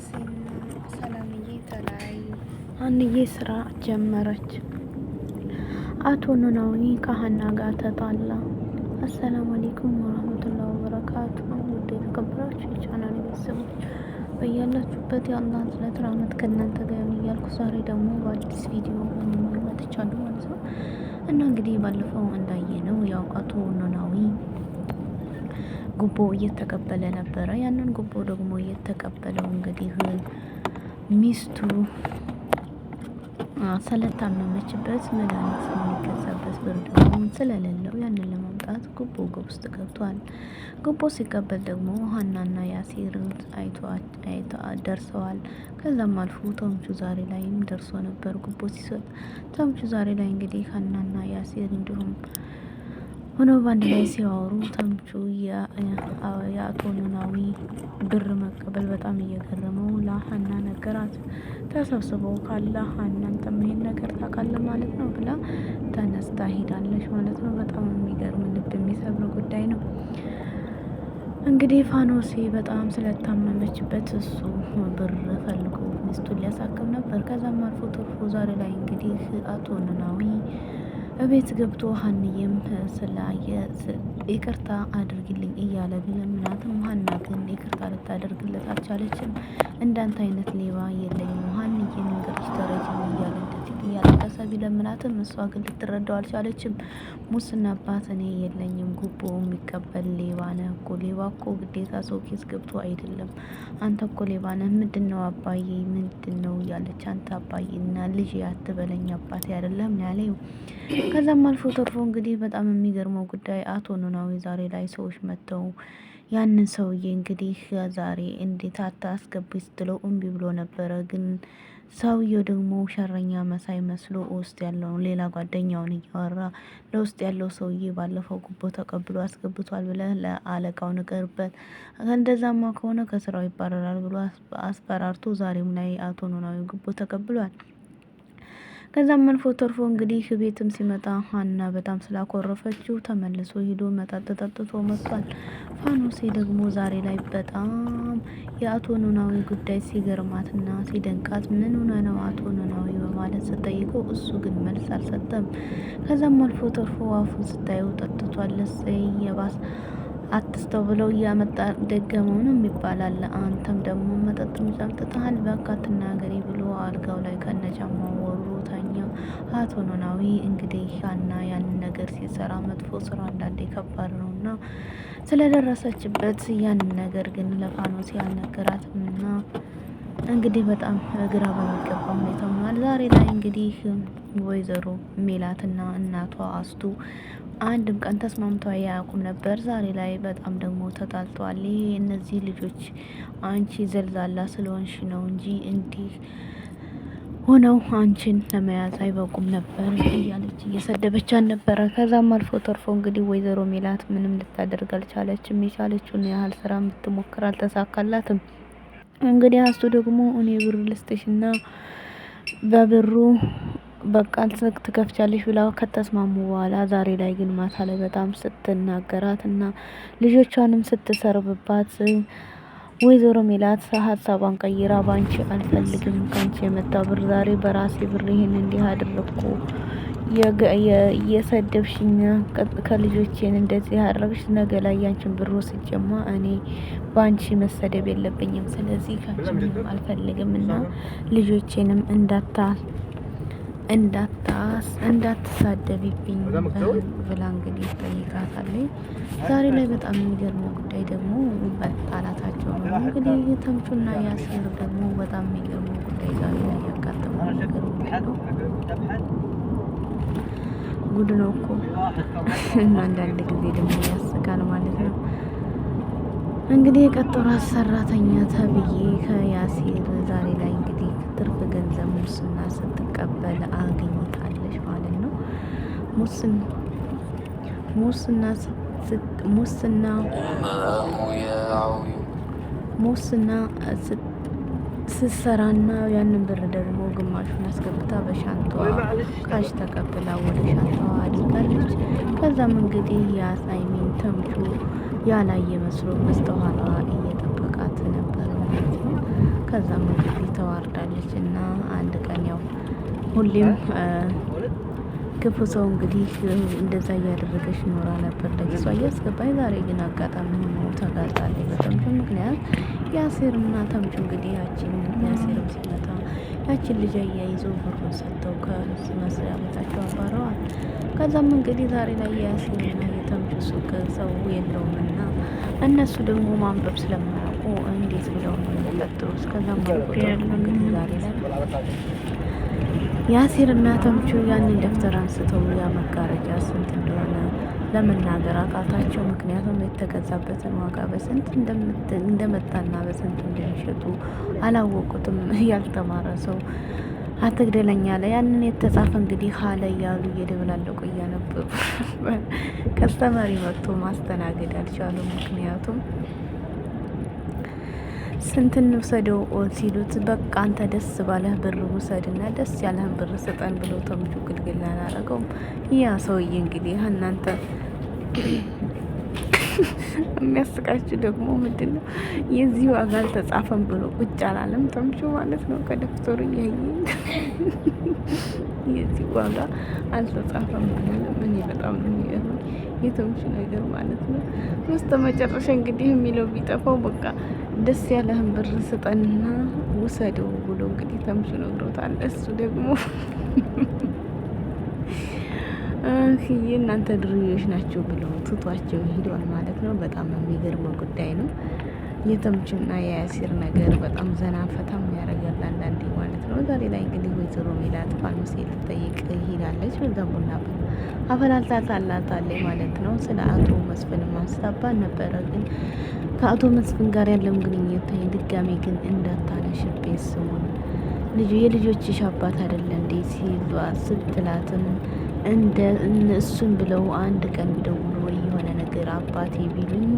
ያሲንና ሰላምዬ ተለያዩ። ሀንዬ ስራ ጀመረች። አቶ ኖላዊ ከሀና ጋር ተጣላ። አሰላሙ አለይኩም ወራህመቱላሂ ወበረካቱ። ውድ የተከበራችሁ የቻናል ቤተሰቦች በያላችሁበት የአላህ እዝነት ራህመት ከእናንተ ጋር ይሁን እያልኩ ዛሬ ደግሞ በአዲስ ቪዲዮ መጥቻለሁ ማለት ነው። እና እንግዲህ ባለፈው እንዳየነው ያው አቶ ኖላዊ ጉቦ እየተቀበለ ነበረ። ያንን ጉቦ ደግሞ እየተቀበለው እንግዲህ ሚስቱ ስለታመመችበት መድኃኒት የሚገዛበት ብር ደግሞ ስለሌለው ያንን ለማምጣት ጉቦ ውስጥ ገብቷል። ጉቦ ሲቀበል ደግሞ ሀናና ያሲር ደርሰዋል። ከዛም አልፎ ተምቹ ዛሬ ላይም ደርሶ ነበር ጉቦ ሲሰጥ። ተምቹ ዛሬ ላይ እንግዲህ ሀናና ያሲር እንዲሁም ሆኖ በአንድ ላይ ሲያወሩ ተምቹ የአቶ ኖላዊ ብር መቀበል በጣም እየገረመው ለሀና ነገራት። ተሰብስበው ካለ ሀና አንተም ይሄን ነገር ታውቃለህ ማለት ነው ብላ ተነስታ ሄዳለች ማለት ነው። በጣም የሚገርም ልብ የሚሰብር ጉዳይ ነው። እንግዲህ ፋኖሴ በጣም ስለታመመችበት እሱ ብር ፈልጎ ሚስቱን ሊያሳክም ነበር። ከዛም አልፎ ተርፎ ዛሬ ላይ እንግዲህ አቶ ኖላዊ እቤት ገብቶ ሀንዬም ስላየ ይቅርታ አድርግልኝ እያለ ቢለምናትም ሀና ግን ይቅርታ ልታደርግለት አልቻለችም። እንዳንተ አይነት ሌባ የለኝም ሀንዬን እንግዲህ ተረጅም እያለ እንደዚህ እያለቀሰ ቢለምናትም እሷ ግን ልትረዳው አልቻለችም። ሙስና አባት እኔ የለኝም ጉቦ የሚቀበል ሌባ ነህ እኮ። ሌባ እኮ ግዴታ ሰው ኬስ ገብቶ አይደለም። አንተ እኮ ሌባ ነህ። ምንድን ነው አባዬ ምንድን ነው እያለች አንተ አባዬ እና ልጅ አትበለኝ አባቴ አይደለም ያለው። ከዛም አልፎ ተርፎ እንግዲህ በጣም የሚገርመው ጉዳይ አቶ ኖላዊ ዛሬ ላይ ሰዎች መጥተው ያንን ሰውዬ እንግዲህ ዛሬ እንዴት አታስገቡኝ ስትለው እምቢ ብሎ ነበረ። ግን ሰውዬው ደግሞ ሸረኛ መሳይ መስሎ ውስጥ ያለውን ሌላ ጓደኛውን እያወራ ለውስጥ ያለው ሰውዬ ባለፈው ጉቦ ተቀብሎ አስገብቷል ብለህ ለአለቃው ንገርበት፣ እንደዛማ ከሆነ ከስራው ይባረራል ብሎ አስፈራርቶ ዛሬም ላይ አቶ ኖላዊ ጉቦ ተቀብሏል። ከዛም አልፎ ተርፎ እንግዲህ ቤትም ሲመጣ ሀና በጣም ስላኮረፈችው ተመልሶ ሂዶ መጠጥ ጠጥቶ መጥቷል። ፋኖሴ ደግሞ ዛሬ ላይ በጣም የአቶ ኖላዊ ጉዳይ ሲገርማትና ሲደንቃት ምን ሆነ ነው አቶ ኖላዊ በማለት ስጠይቀው እሱ ግን መልስ አልሰጠም። ከዛም አልፎ ተርፎ አፉን ስታየው ጠጥቷል። ለሰይ የባስ አትስተው ብለው እያመጣ ደገመው ነው የሚባላል። አንተም ደግሞ መጠጥ ጠጥተሃል በቃ ትናገሪ ብሎ አልጋው ላይ ከነጫማው ወርሮ ተኛ። አቶ ኖላዊ እንግዲህ ሀና ያንን ነገር ሲሰራ መጥፎ ስራ አንዳንዴ ከባድ ነው እና ስለደረሰችበት ያንን ነገር ግን ለፋኖስ ያልነገራትም እና እንግዲህ በጣም ግራ በሚገባ ሁኔታ ሆኗል። ዛሬ ላይ እንግዲህ ወይዘሮ ሜላትና እናቷ አስቱ አንድም ቀን ተስማምተው አያውቁም ነበር። ዛሬ ላይ በጣም ደግሞ ተጣልተዋል። ይሄ እነዚህ ልጆች አንቺ ዘልዛላ ስለሆንሽ ነው እንጂ እንዲህ ሆነው አንቺን ለመያዝ አይበቁም ነበር እያለች እየሰደበቻት ነበረ። ከዛም አልፎ ተርፎ እንግዲህ ወይዘሮ ሜላት ምንም ልታደርግ አልቻለችም። የቻለችውን ያህል ስራ የምትሞክር አልተሳካላትም። እንግዲህ አስቱ ደግሞ እኔ ብር ልስጥሽና በብሩ በቃ ትከፍቻለሽ ብላ ከተስማሙ በኋላ ዛሬ ላይ ግን ማታ ላይ በጣም ስትናገራት እና ልጆቿንም ስትሰርብባት ወይዘሮ ሜላት ሀሳቧን ቀይራ ባንቺ አልፈልግም፣ ካንቺ የመጣ ብር ዛሬ በራሴ ብር ይሄን እንዲህ አደረኩ፣ የሰደብሽኝ ከልጆቼን እንደዚህ ያደረግሽ ነገ ላይ ያንቺን ብር ወስጄማ እኔ ባንቺ መሰደብ የለብኝም። ስለዚህ ካንቺ ምንም አልፈልግም እና ልጆቼንም እንዳትሳደቢብኝ ብላ እንግዲህ ጠይቃታለች። ዛሬ ላይ በጣም የሚገርመው ጉዳይ ደግሞ መጣላታቸው ነው። እንግዲህ ተምቹና ያሲር ደግሞ በጣም የሚገርመው ጉዳይ ዛሬ ላይ ያጋጠመው ነገር ነው። ጉድ ነው እኮ እና አንዳንድ ጊዜ ደግሞ ያስቃል ማለት ነው። እንግዲህ የቀጠሯት ሰራተኛ ተብዬ ከያሲር ዛሬ ላይ እንግዲህ ትርፍ ገንዘብ ሙስና ስትቀበል አግኝታለች ማለት ነው። ሙስና ስትሰራና ያንን ብር ደግሞ ግማሹን አስገብታ በሻንጣዋ ካሽ ተቀብላ ወደ ሻንጣዋ አድርጋለች። ከዛም እንግዲህ የአሳይሜን ተምቹ ያላየ መስሎ በስተኋላዋ እየጠበቃት ነበር ማለት ነው። ከዛም እንግዲህ ተዋርዳለች እና አንድ ቀን ያው ሁሌም ክፉ ሰው እንግዲህ እንደዛ እያደረገች ኖራ ነበር ለኪሷ እያስገባኝ። ዛሬ ግን አጋጣሚ ሆኖ ተጋልጣለች በተምቹ ምክንያት። ያሲርና ተምቹ እንግዲህ ያሲርም ሲመጣ ያችን ልጅ አያይዘው ብሩን ሰጥተው ከመስሪያ ቤታቸው አባረዋል። ከዛም እንግዲህ ዛሬ ላይ የያሲርና የተምቹ ሱቅ ሰው የለውምና እነሱ ደግሞ ማንበብ ስለማያውቁ እንዴት ብለው ነው የሚቀጥሉ? እስከዛም እንግዲህ ዛሬ ላይ ያሲርና ተምቹ ያንን ደብተር አንስተው ያ መጋረጃ ስንት እንደሆነ ለመናገር አቃታቸው። ምክንያቱም የተገዛበትን ዋጋ በስንት እንደመጣና በስንት እንደሚሸጡ አላወቁትም። ያልተማረ ሰው አትግደለኛ አለ። ያንን የተጻፈ እንግዲህ ሀለ እያሉ እየደብላለቁ እያነበቡ ከስተመሪ መጥቶ ማስተናገድ አልቻሉም። ምክንያቱም ስንት እንውሰደው ሲሉት በቃ አንተ ደስ ባለህ ብር ውሰድና ደስ ያለህን ብር ስጠን ብሎ ተምቹ ግልግል አላረገውም። ያ ሰውዬ እንግዲህ እናንተ የሚያስቃችሁ ደግሞ ምንድን ነው? የዚህ ዋጋ አልተጻፈም ብሎ ቁጭ አላለም ተምቹ ማለት ነው። ከደፍተሩ እያየ የዚህ ዋጋ አልተጻፈም አላለም። እኔ በጣም ነው የሚገርመኝ የተምቹ ነገር ማለት ነው። ውስጥ መጨረሻ እንግዲህ የሚለው ቢጠፋው በቃ ደስ ያለህን ብር ስጠንና ውሰደው ብሎ እንግዲህ ተምቹ ነግሮታል። እሱ ደግሞ እናንተ ድርዮች ናቸው ብሎ ትቷቸው ሂዷል ማለት ነው። በጣም የሚገርመው ጉዳይ ነው። የተምቹና የያሲር ነገር በጣም ዘና ፈታም ያደርጋል አንዳንዴ ማለት ነው። ዛሬ ላይ እንግዲህ ወይዘሮ ሜላት ፋኖሴ ልትጠይቅ ሄዳለች። በዛ ቡና አፈላልታላታለች ማለት ነው። ስለ አቶ መስፍን ማስታባን ነበረ ግን ከአቶ መስፍን ጋር ያለውን ግንኙነት ድጋሜ ግን እንዳታነሽብኝ ስሙን የልጆችሽ አባት አይደለ እንዴ ሲሏ ስትላትም እንደ እሱን ብለው አንድ ቀን ቢደውሉ ወይ የሆነ ነገር አባቴ ቢሉኝ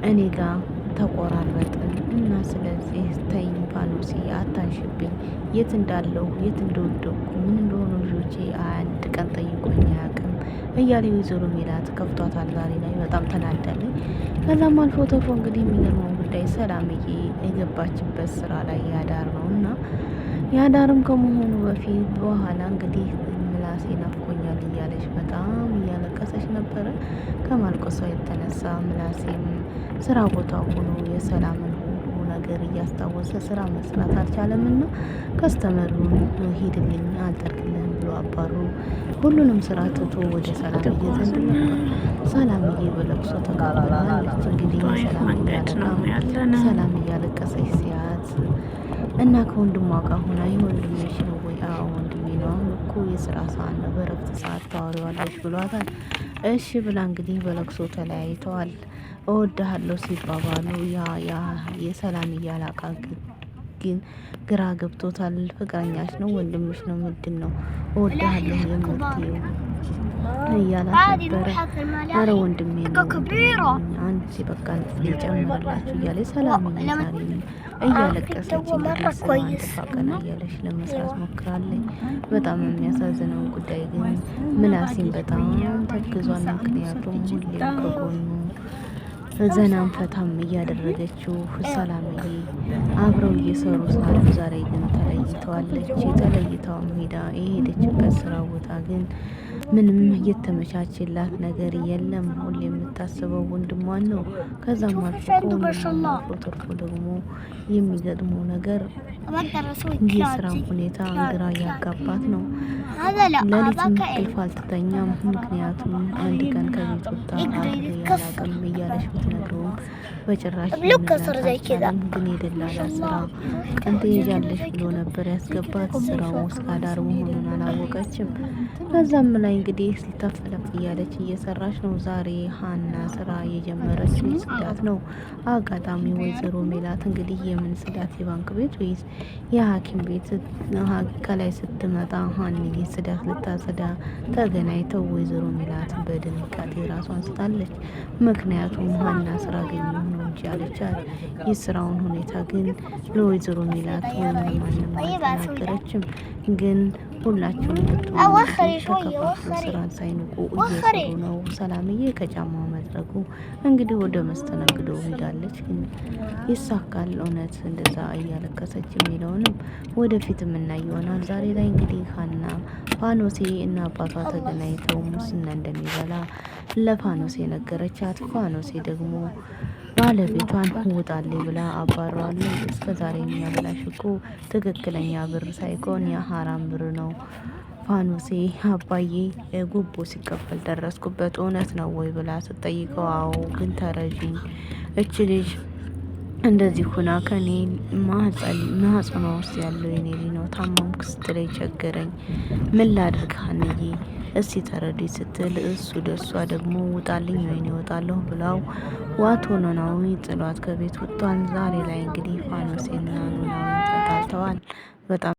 እኔ ጋር ተቆራረጥን እና ስለዚህ ተይኝ ፋኖሴ አታንሽብኝ፣ የት እንዳለው የት እንደወደኩ ምን እንደሆኑ ልጆቼ አንድ ቀን ጠይቆኝ አያውቅም እያለ ወይዘሮ ሜላት ከፍቷታል። ዛሬ ላይ በጣም ተናዳለች። ከዛም አልፎ ተርፎ እንግዲህ የሚገርመውን ጉዳይ ሰላምዬ የገባችበት ስራ ላይ ያዳር ነው እና ያዳርም ከመሆኑ በፊት በኋላ እንግዲህ ምላሴ ናፍቆኛል እያለች በጣም እያለቀሰች ነበረ። ከማልቀሷ የተነሳ ምላሴም ስራ ቦታ ሆኖ የሰላምን ሁሉ ነገር እያስታወሰ ስራ መስራት አልቻለምና ከስተመሩን ሂድልኝ አልጠርግልህም ብሎ አባሩ ሁሉንም ስራ ትቶ ወደ ሰላምዬ ዘንድ ነበር። ሰላምዬ በለቅሶ ተቀብላለች። እንግዲህ ሰላም እያለቀሰች ሲያት እና ከወንድሟ ጋር ሆና የወንድሜሽ ነው ወይ? አዎ ወንድሜ ነው። አሁን እኮ የስራ ሰዓት ነው፣ በረፍት ሰዓት ታወሪዋለች ብሏታል። እሺ ብላ እንግዲህ በለቅሶ ተለያይተዋል። እወድሃለሁ ሲባባሉ ያ የሰላም እያላቃ ግን ግራ ገብቶታል። ፍቅረኛሽ ነው ወንድምሽ ነው ምንድን ነው እወድሃለሁ የምትይው እያላት ነበረ። አረ ወንድሜ ነው አንቺ በቃ ሊጨምርላችሁ እያለ ሰላምዬ ዛሬ እያለቀሰች እንግዲህ ስራዋን ተፋቀና እያለች ለመስራት ሞክራለች። በጣም የሚያሳዝነው ጉዳይ ግን ምላሴን በጣም ተግዟል። ምክንያቱም ሁሌም ከጎኑ ዘናም ፈታም እያደረገችው ሰላምዬ አብረው እየሰሩ ሳሉ ዛሬ ግን ተለይተዋለች። የተለይተውም ሄዳ የሄደችበት ስራ ቦታ ግን ምንም እየተመቻችላት ነገር የለም። ሁሌ የምታስበው ወንድሟን ነው። ከዛም አልፎ አልፎ ተርፎ ደግሞ የሚገጥመው ነገር የስራ ሁኔታ ግራ እያጋባት ነው። ሌሊትም እንቅልፍ አልትተኛም። ምክንያቱም አንድ ቀን ከቤት ወጣ ያላቅም እያለች ብትነግረውም በጭራሽ ግን የደላላ ስራ ቀን ትሄጃለሽ ብሎ ነበር ያስገባት። ስራው እስከ አዳር መሆኑን አላወቀችም። ከዛም ላይ እንግዲህ ተፍለፍ እያለች እየሰራች ነው። ዛሬ ሀና ስራ የጀመረችው ጽዳት ነው። አጋጣሚ ወይዘሮ ሜላት እንግዲህ የምን ጽዳት የባንክ ቤት ወይስ የሐኪም ቤት ከላይ ስትመጣ ሀንዬ ጽዳት ልታጸዳ ተገናኝተው ወይዘሮ ሜላት በድንጋጤ ራሷን ስታለች። ምክንያቱም ሀና ስራ አገኘሁ ነው እንጂ አለቻት። የስራውን ሁኔታ ግን ለወይዘሮ ሜላት ወይም ማንም አልተናገረችም። ግን ሁላችሁም ተከፋፍሎ ስራን ሳይንቁ እየሰሩ ነው። ሰላምዬ ከጫማው መድረጉ እንግዲህ ወደ መስተናግዶ ሄዳለች። ግን ይሳካል እውነት እንደዛ እያለቀሰች የሚለውንም ወደፊት የምናይ ይሆናል። ዛሬ ላይ እንግዲህ ሀና ፋኖሴ እና አባቷ ተገናኝተው ሙስና እንደሚበላ ለፋኖሴ ነገረቻት። ፋኖሴ ደግሞ ባለቤቷን ውጣልኝ ብላ አባረዋለች። እስከ ዛሬ የሚያበላሽ እኮ ትክክለኛ ብር ሳይሆን የሀራም ብር ነው። ፋኖሴ አባዬ ጉቦ ሲከፈል ደረስኩበት እውነት ነው ወይ ብላ ስትጠይቀው አዎ ግን ተረጂኝ እች ልጅ እንደዚህ ሁና ከኔ ማህፀኗ ውስጥ ያለው የኔ ልጅ ነው ታማምኩ ስትለኝ ቸገረኝ። ምን ላድርግ ሀንዬ እስቲ ተረዲ ስትል እሱ ደሷ ደግሞ ውጣልኝ ወይኔ እወጣለሁ ብላው ዋቶ ኖላዊ ጥሏት ከቤት ወጥቷል። ዛሬ ላይ እንግዲህ ፋኖሴና ኖላዊ ተጣልተዋል በጣም